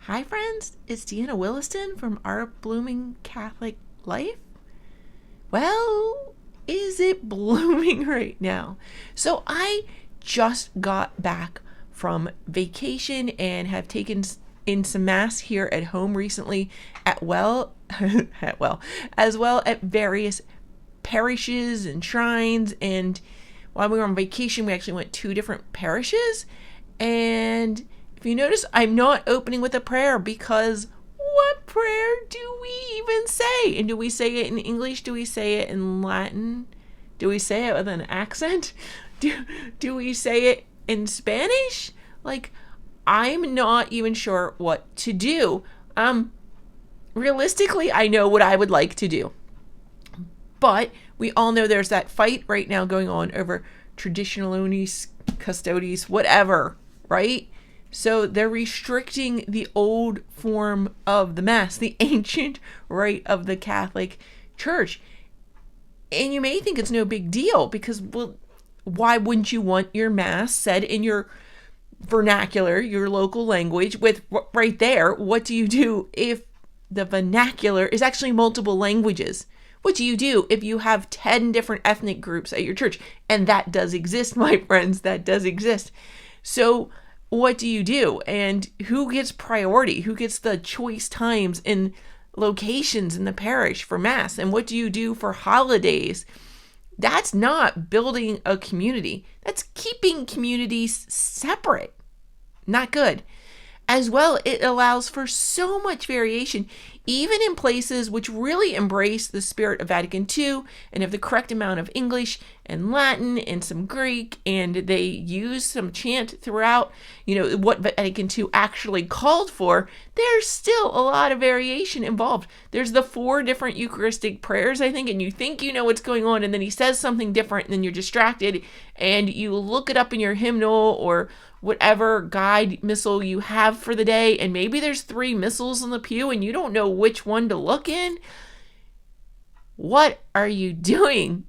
Hi friends, it's Deanna Williston from Our Blooming Catholic Life. Well, is it blooming right now? So I just got back from vacation and have taken in some mass here at home recently as well at various parishes and shrines. And while we were on vacation, we actually went 2 different parishes. And if you notice, I'm not opening with a prayer because what prayer do we even say? And do we say it in English? Do we say it in Latin? Do we say it with an accent? Do we say it in Spanish? Like, I'm not even sure what to do. Realistically, I know what I would like to do. But we all know there's that fight right now going on over traditionalonis, custodes, whatever, right? So they're restricting the old form of the Mass, the ancient rite of the Catholic Church. And you may think it's no big deal because, well, why wouldn't you want your Mass said in your vernacular, your local language, with right there? What do you do if the vernacular is actually multiple languages? What do you do if you have 10 different ethnic groups at your church? And that does exist, my friends, that does exist. So what do you do? And who gets priority? Who gets the choice times and locations in the parish for Mass? And what do you do for holidays? That's not building a community. That's keeping communities separate. Not good. As well, it allows for so much variation, even in places which really embrace the spirit of Vatican II and have the correct amount of English and Latin and some Greek, and they use some chant throughout, what Vatican II actually called for. There's still a lot of variation involved. There's the 4 different Eucharistic prayers, I think, and you think you know what's going on, and then he says something different, and then you're distracted, and you look it up in your hymnal or whatever guide missal you have for the day, and maybe there's 3 missals in the pew and you don't know which one to look in. What are you doing?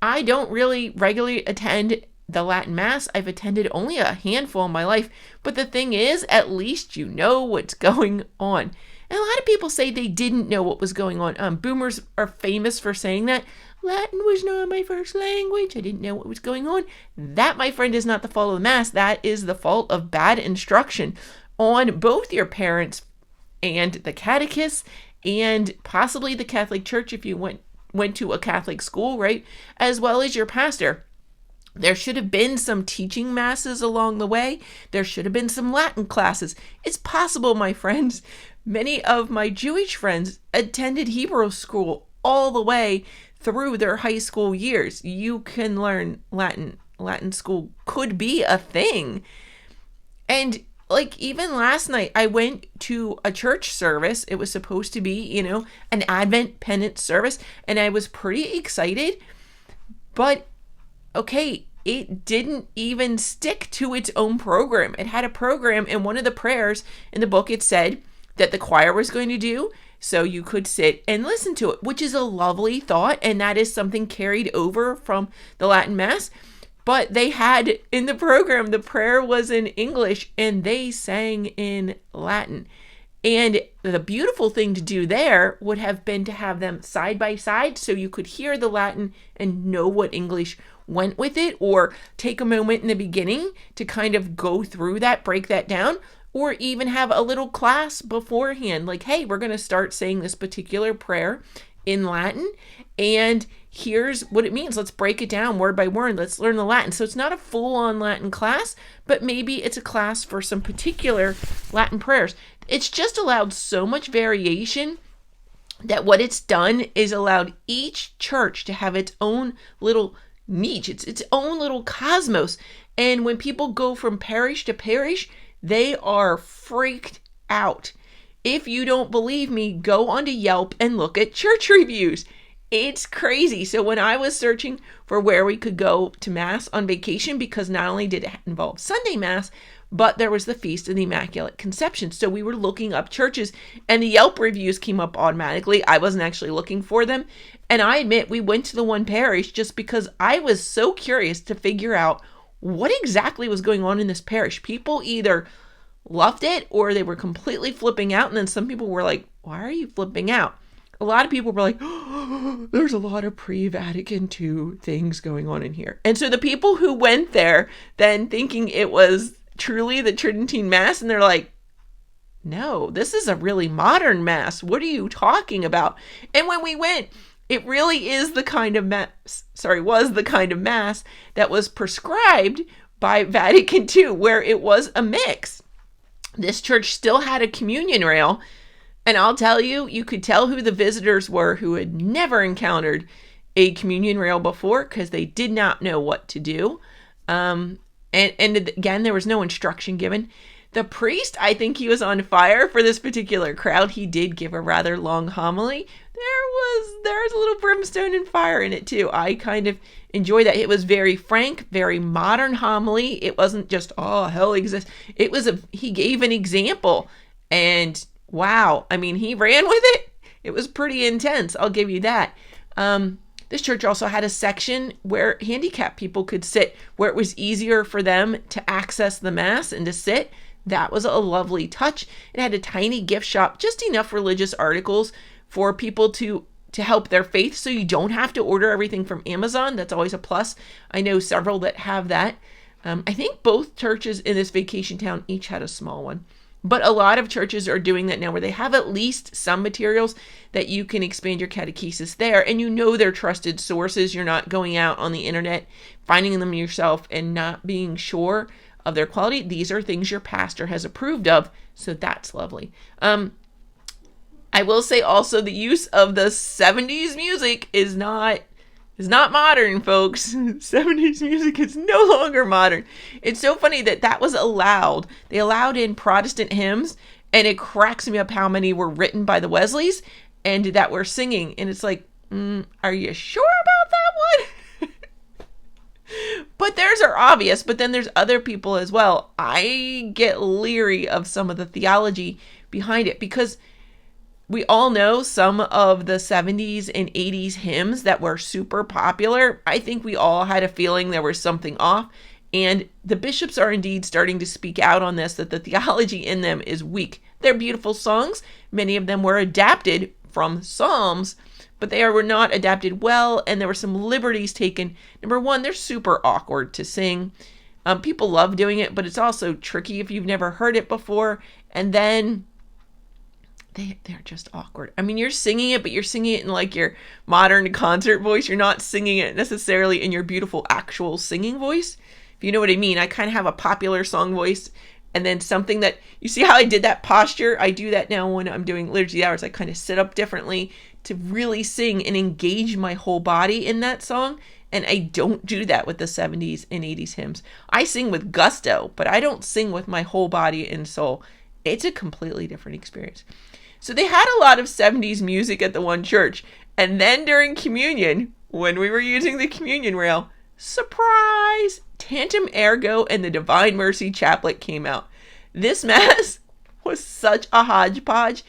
I don't really regularly attend the Latin Mass. I've attended only a handful in my life, but the thing is, at least you know what's going on. And a lot of people say they didn't know what was going on. Boomers are famous for saying that. Latin was not my first language. I didn't know what was going on. That, my friend, is not the fault of the Mass. That is the fault of bad instruction on both your parents and the catechists and possibly the Catholic Church if you went to a Catholic school, right? As well as your pastor. There should have been some teaching masses along the way. There should have been some Latin classes. It's possible, my friends. Many of my Jewish friends attended Hebrew school all the way through their high school years. You can learn Latin. Latin school could be a thing. And like even last night, I went to a church service. It was supposed to be, an Advent penance service. And I was pretty excited. But, okay, it didn't even stick to its own program. It had a program, and one of the prayers in the book, it said that the choir was going to do, so you could sit and listen to it, which is a lovely thought, and that is something carried over from the Latin Mass. But they had in the program, the prayer was in English, and they sang in Latin. And the beautiful thing to do there would have been to have them side by side so you could hear the Latin and know what English went with it, or take a moment in the beginning to kind of go through that, break that down, or even have a little class beforehand, like, hey, we're going to start saying this particular prayer in Latin, and here's what it means. Let's break it down word by word. Let's learn the Latin. So it's not a full-on Latin class, but maybe it's a class for some particular Latin prayers. It's just allowed so much variation that what it's done is allowed each church to have its own little niche, its own little cosmos. And when people go from parish to parish, they are freaked out. If you don't believe me, go onto Yelp and look at church reviews. It's crazy. So when I was searching for where we could go to Mass on vacation, because not only did it involve Sunday Mass, but there was the Feast of the Immaculate Conception. So we were looking up churches, and the Yelp reviews came up automatically. I wasn't actually looking for them. And I admit we went to the one parish just because I was so curious to figure out what exactly was going on in this parish. People either loved it or they were completely flipping out. And then some people were like, why are you flipping out? A lot of people were like, oh, there's a lot of pre-Vatican II things going on in here. And so the people who went there then thinking it was truly the Tridentine Mass, and they're like, no, this is a really modern Mass. What are you talking about? And when we went, it really is the kind of was the kind of Mass that was prescribed by Vatican II, where it was a mix. This church still had a communion rail. And I'll tell you, you could tell who the visitors were who had never encountered a communion rail before because they did not know what to do. And again, there was no instruction given. The priest, I think he was on fire for this particular crowd. He did give a rather long homily. There's a little brimstone and fire in it too. I kind of enjoy that. It was very frank, very modern homily. It wasn't just, oh, hell exists. He gave an example, and wow. I mean, he ran with it. It was pretty intense. I'll give you that. This church also had a section where handicapped people could sit, where it was easier for them to access the Mass and to sit. That was a lovely touch. It had a tiny gift shop, just enough religious articles for people to help their faith, so you don't have to order everything from Amazon. That's always a plus. I know several that have that. I think both churches in this vacation town each had a small one. But a lot of churches are doing that now, where they have at least some materials that you can expand your catechesis there, and you know they're trusted sources. You're not going out on the internet, finding them yourself, and not being sure of their quality. These are things your pastor has approved of, so that's lovely. I will say also the use of the 70s music is not modern, folks. 70s music is no longer modern. It's so funny that was allowed. They allowed in Protestant hymns, and it cracks me up how many were written by the Wesleys and that were singing. And it's like, are you sure about that one? But theirs are obvious, but then there's other people as well. I get leery of some of the theology behind it, because we all know some of the 70s and 80s hymns that were super popular. I think we all had a feeling there was something off. And the bishops are indeed starting to speak out on this, that the theology in them is weak. They're beautiful songs. Many of them were adapted from Psalms, but they were not adapted well. And there were some liberties taken. Number one, they're super awkward to sing. People love doing it, but it's also tricky if you've never heard it before. And then they're just awkward. I mean, you're singing it, but you're singing it in like your modern concert voice. You're not singing it necessarily in your beautiful actual singing voice, if you know what I mean. I kind of have a popular song voice, and then something that, you see how I did that posture? I do that now when I'm doing liturgy hours. I kind of sit up differently to really sing and engage my whole body in that song. And I don't do that with the 70s and 80s hymns. I sing with gusto, but I don't sing with my whole body and soul. It's a completely different experience. So they had a lot of 70s music at the one church. And then during communion, when we were using the communion rail, surprise, Tantum Ergo and the Divine Mercy Chaplet came out. This Mass was such a hodgepodge.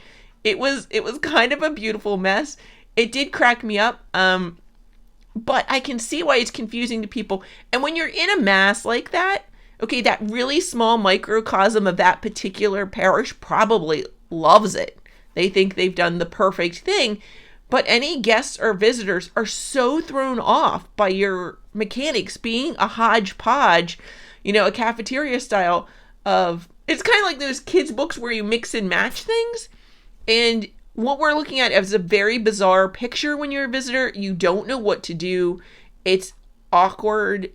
It was kind of a beautiful mess. It did crack me up. But I can see why it's confusing to people. And when you're in a Mass like that, okay, that really small microcosm of that particular parish probably loves it. They think they've done the perfect thing, but any guests or visitors are so thrown off by your mechanics being a hodgepodge, a cafeteria style of, it's kind of like those kids' books where you mix and match things. And what we're looking at is a very bizarre picture when you're a visitor. You don't know what to do. It's awkward.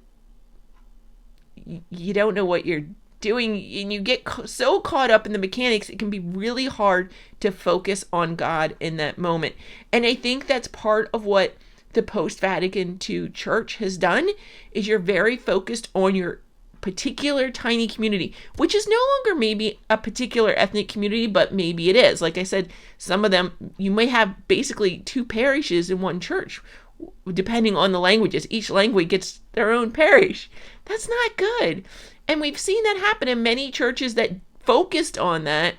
You don't know what you're doing, and you get so caught up in the mechanics, it can be really hard to focus on God in that moment. And I think that's part of what the post-Vatican II church has done, is you're very focused on your particular tiny community, which is no longer maybe a particular ethnic community, but maybe it is. Like I said, some of them, you may have basically two parishes in one church, depending on the languages. Each language gets their own parish. That's not good. And we've seen that happen in many churches that focused on that.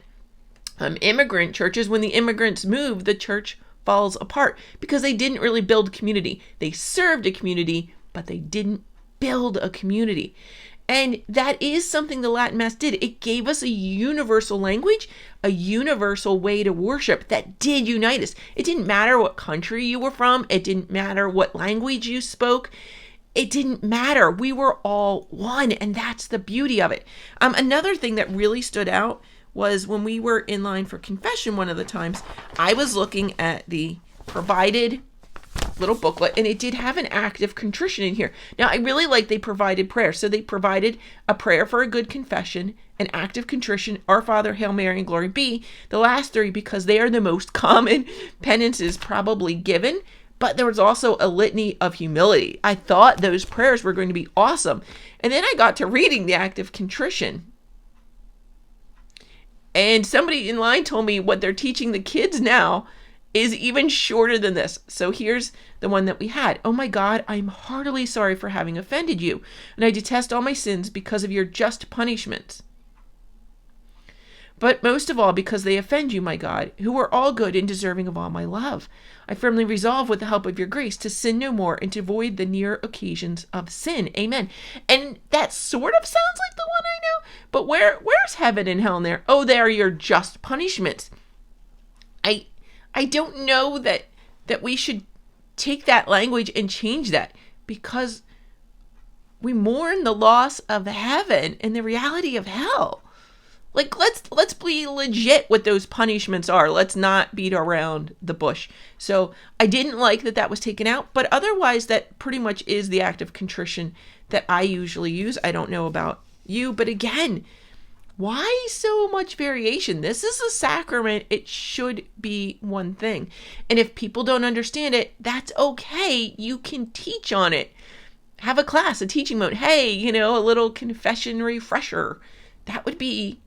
Immigrant churches, when the immigrants move, the church falls apart because they didn't really build community. They served a community, but they didn't build a community. And that is something the Latin Mass did. It gave us a universal language, a universal way to worship that did unite us. It didn't matter what country you were from. It didn't matter what language you spoke. It didn't matter. We were all one, and that's the beauty of it. Another thing that really stood out was when we were in line for confession one of the times, I was looking at the provided little booklet, and it did have an act of contrition in here. Now, I really like they provided prayer. So they provided a prayer for a good confession, an act of contrition, Our Father, Hail Mary, and Glory Be. The last three, because they are the most common penances probably given. But there was also a litany of humility. I thought those prayers were going to be awesome. And then I got to reading the act of contrition. And somebody in line told me what they're teaching the kids now is even shorter than this. So here's the one that we had. Oh my God, I'm heartily sorry for having offended you, and I detest all my sins because of your just punishments. But most of all because they offend you, my God, who are all good and deserving of all my love. I firmly resolve with the help of your grace to sin no more and to avoid the near occasions of sin. Amen. And that sort of sounds like the one I know, but where's heaven and hell in there? Oh, they are your just punishments. I don't know that we should take that language and change that, because we mourn the loss of heaven and the reality of hell. Like, let's be legit what those punishments are. Let's not beat around the bush. So I didn't like that was taken out, but otherwise that pretty much is the act of contrition that I usually use. I don't know about you, but again, why so much variation? This is a sacrament. It should be one thing. And if people don't understand it, that's okay. You can teach on it. Have a class, a teaching mode. Hey, a little confession refresher. That would be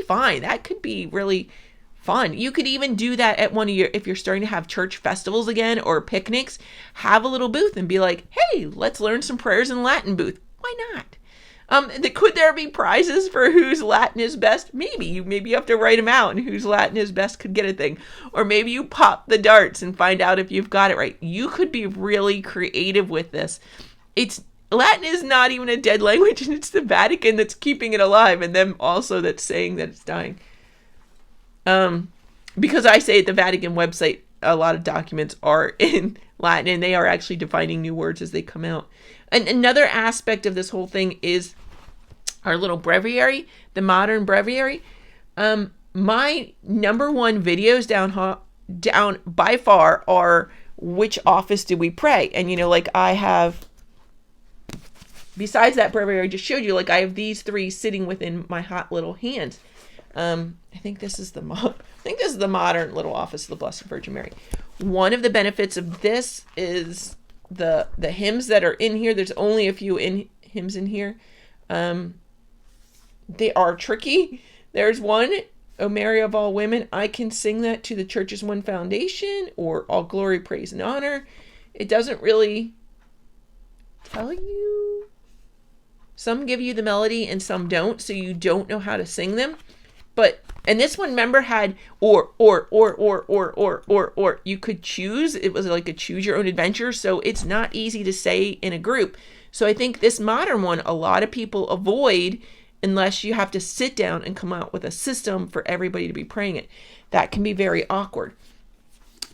fine. That could be really fun. You could even do that at one of if you're starting to have church festivals again or picnics, have a little booth and be like, hey, let's learn some prayers in Latin booth. Why not? Could there be prizes for whose Latin is best? Maybe you have to write them out, and whose Latin is best could get a thing. Or maybe you pop the darts and find out if you've got it right. You could be really creative with this. Latin is not even a dead language, and it's the Vatican that's keeping it alive, and them also that's saying that it's dying. Because I say at the Vatican website, a lot of documents are in Latin, and they are actually defining new words as they come out. And another aspect of this whole thing is our little breviary, the modern breviary. My number one videos down by far are which office do we pray? And I have, besides that breviary I just showed you, I have these three sitting within my hot little hands. I think this is the modern little office of the Blessed Virgin Mary. One of the benefits of this is the hymns that are in here. There's only a few hymns in here. They are tricky. There's one, O Mary of all women. I can sing that to the Church's One Foundation or All Glory, Praise, and Honor. It doesn't really tell you. Some give you the melody and some don't, so you don't know how to sing them. And this one, remember, had or. You could choose. It was like a choose your own adventure, so it's not easy to say in a group. So I think this modern one, a lot of people avoid unless you have to sit down and come out with a system for everybody to be praying it. That can be very awkward.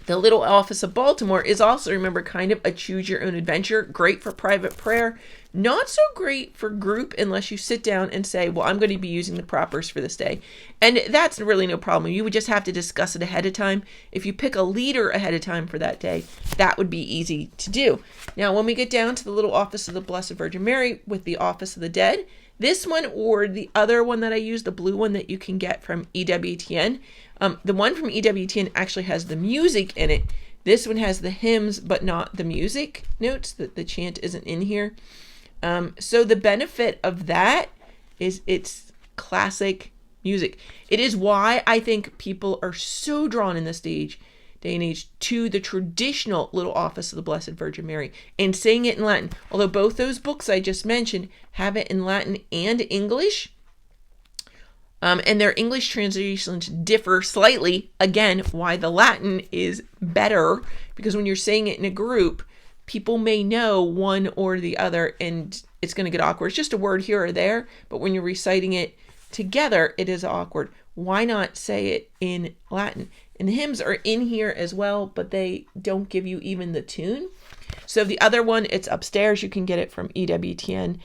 The Little Office of Baltimore is also, remember, kind of a choose your own adventure. Great for private prayer. Not so great for group unless you sit down and say, well, I'm going to be using the propers for this day. And that's really no problem. You would just have to discuss it ahead of time. If you pick a leader ahead of time for that day, that would be easy to do. Now, when we get down to the Little Office of the Blessed Virgin Mary with the Office of the Dead, this one or the other one that I use, the blue one that you can get from EWTN, the one from EWTN actually has the music in it. This one has the hymns, but not the music notes. The chant isn't in here. So the benefit of that is it's classic music. It is why I think people are so drawn in this day and age to the traditional Little Office of the Blessed Virgin Mary and saying it in Latin. Although both those books I just mentioned have it in Latin and English. And their English translations differ slightly. Again, why the Latin is better, because when you're saying it in a group, people may know one or the other, and it's going to get awkward. It's just a word here or there, but when you're reciting it together, it is awkward. Why not say it in Latin? And the hymns are in here as well, but they don't give you even the tune. So the other one, it's upstairs. You can get it from EWTN,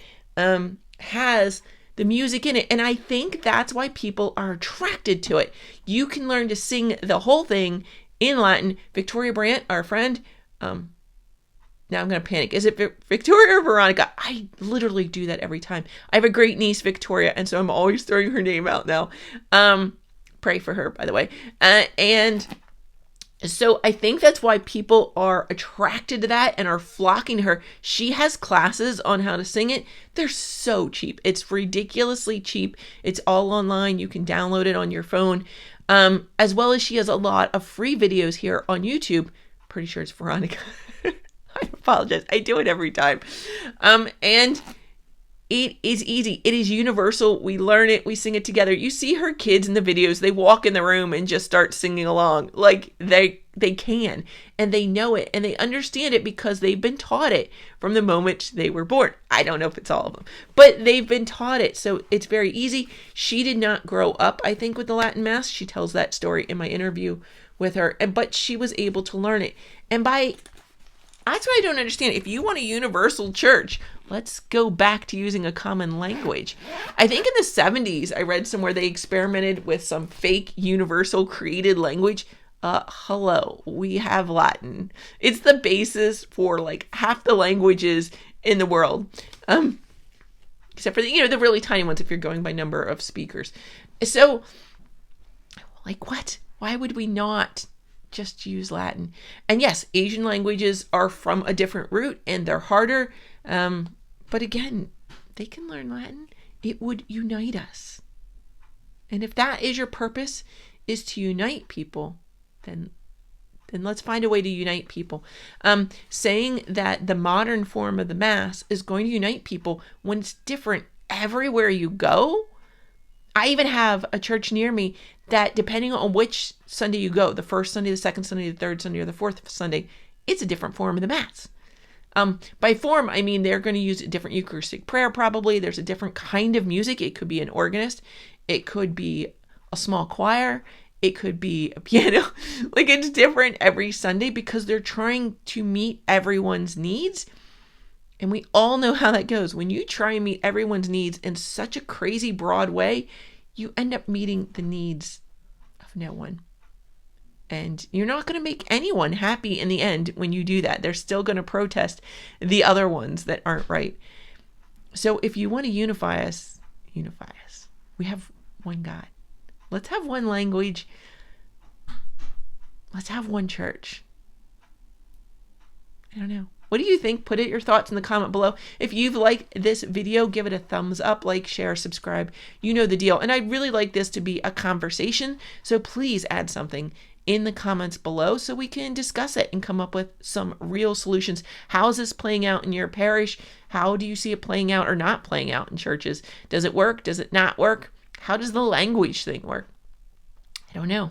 has the music in it. And I think that's why people are attracted to it. You can learn to sing the whole thing in Latin. Victoria Brandt, our friend, now I'm going to panic. Is it Victoria or Veronica? I literally do that every time. I have a great niece, Victoria, and so I'm always throwing her name out now. Pray for her, by the way. And so I think that's why people are attracted to that and are flocking to her. She has classes on how to sing it. They're so cheap. It's ridiculously cheap. It's all online. You can download it on your phone. As well as she has a lot of free videos here on YouTube. Pretty sure it's Veronica. I apologize. I do it every time. And it is easy. It is universal. We learn it. We sing it together. You see her kids in the videos. They walk in the room and just start singing along. Like they can. And they know it. And they understand it because they've been taught it from the moment they were born. I don't know if it's all of them. But they've been taught it. So it's very easy. She did not grow up, I think, with the Latin Mass. She tells that story in my interview with her. But she was able to learn it. And that's what I don't understand. If you want a universal church, let's go back to using a common language. I think in the 70s, I read somewhere they experimented with some fake universal created language. Hello, we have Latin. It's the basis for like half the languages in the world. Except for the really tiny ones if you're going by number of speakers. So, like what? Why would we not just use Latin? And yes, Asian languages are from a different root and they're harder. But again, they can learn Latin. It would unite us. And if that is your purpose, is to unite people, then let's find a way to unite people. Saying that the modern form of the Mass is going to unite people when it's different everywhere you go. I even have a church near me that, depending on which Sunday you go, the first Sunday, the second Sunday, the third Sunday, or the fourth Sunday, it's a different form of the Mass. By form, I mean they're going to use a different Eucharistic prayer probably. There's a different kind of music. It could be an organist. It could be a small choir. It could be a piano. Like, it's different every Sunday because they're trying to meet everyone's needs. And we all know how that goes. When you try and meet everyone's needs in such a crazy broad way, you end up meeting the needs of no one. And you're not going to make anyone happy in the end when you do that. They're still going to protest the other ones that aren't right. So if you want to unify us, unify us. We have one God. Let's have one language. Let's have one church. I don't know. What do you think? Put your thoughts in the comment below. If you've liked this video, give it a thumbs up, like, share, subscribe. You know the deal. And I'd really like this to be a conversation. So please add something in the comments below so we can discuss it and come up with some real solutions. How is this playing out in your parish? How do you see it playing out or not playing out in churches? Does it work? Does it not work? How does the language thing work? I don't know.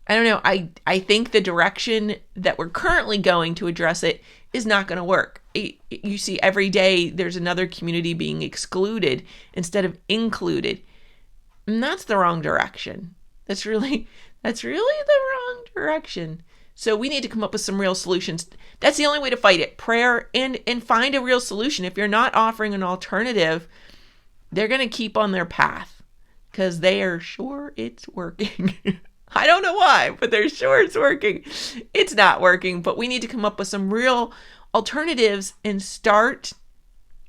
I think the direction that we're currently going to address it is not going to work. You see every day there's another community being excluded instead of included. And that's the wrong direction. That's really the wrong direction. So we need to come up with some real solutions. That's the only way to fight it. Prayer and find a real solution. If you're not offering an alternative, they're going to keep on their path because they are sure it's working. I don't know why, but they're sure it's working. It's not working, but we need to come up with some real alternatives and start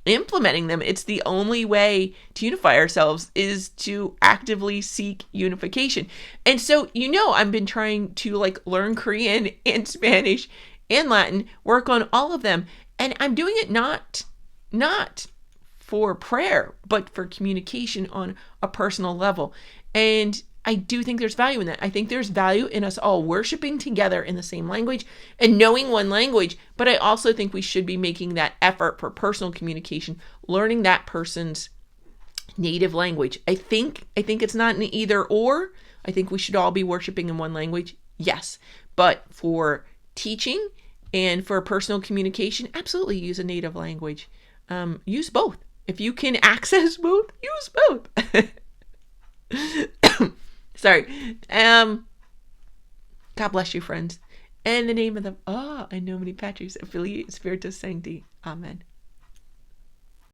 implementing them. It's the only way to unify ourselves is to actively seek unification. And so, I've been trying to learn Korean and Spanish and Latin, work on all of them. And I'm doing it not for prayer, but for communication on a personal level. And I do think there's value in that. I think there's value in us all worshiping together in the same language and knowing one language. But I also think we should be making that effort for personal communication, learning that person's native language. I think it's not an either or. I think we should all be worshiping in one language. Yes. But for teaching And for personal communication, absolutely use a native language. Use both. If you can access both, use both. Sorry. God bless you, friends. In the name of the in nomine Patris, Filii, Spiritus Sancti. Amen.